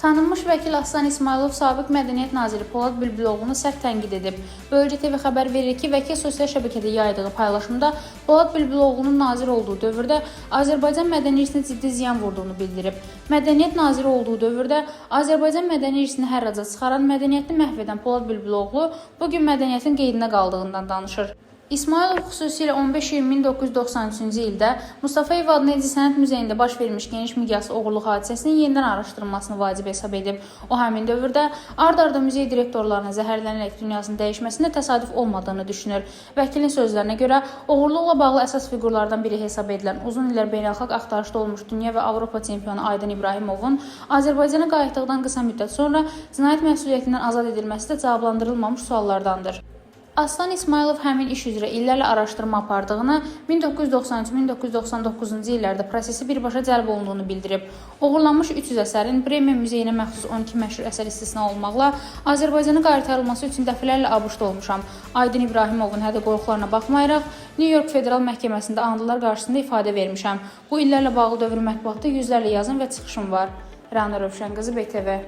Tanınmış vəkil Aslan İsmailov sabiq Mədəniyyət naziri Polad Bülbüloğlunu sərt tənqid edib. Bölgə TV xəbər verir ki, vəkil sosial şəbəkədə yaydığı paylaşımda Polad Bülbüloğlunun nazir olduğu dövrdə Azərbaycan mədəni irsinə ciddi ziyan vurduğunu bildirib. Mədəniyyət naziri olduğu dövrdə Azərbaycan mədəni irsini hərraca çıxaran, mədəniyyətini məhv edən Polad Bülbüloğlu bugün mədəniyyətin qeydinə qaldığından danışır. İsmailov xüsusilə 15 iyun 1993-cü ildə Mustafayev adlı İncəsənət Muzeyində baş vermiş geniş miqyaslı oğurluq hadisəsinin yenidən araşdırılmasını vacib hesab edib. O həmin dövrdə ard-arda muzey direktorlarının zəhərlənərək dünyasının dəyişməsində təsadüf olmadığını düşünür. Vəkilin sözlərinə görə oğurluqla bağlı əsas fiqurlardan biri hesab edilən uzun illər beynəlxalq axtarışda olmuş dünya və Avropa çempionu Aydın İbrahimovun Azərbaycana qayıtdıqdan qısa müddət sonra cinayət məsuliyyətindən azad edilməsi də cavablandırılmamış suallardandır. Aslan İsmailov həmin iş üzrə illərlə araşdırma apardığını, 1993-1999-cu illərdə prosesi birbaşa cəlb olunduğunu bildirib. Oğurlanmış 300 əsərin Bremen muzeyinə məxsus 12 məşhur əsər istisna olmaqla Azərbaycana qaytarılması üçün dəfələrlə ABŞ-da olmuşam. Aydın İbrahimovun hədə-qorxularına baxmayaraq, New York Federal Məhkəməsində anlılar qarşısında ifadə vermişəm. Bu illərlə bağlı dövr mətbuatda yüzlərlə yazım və çıxışım var. Rəna Rövşənqızı, BTV.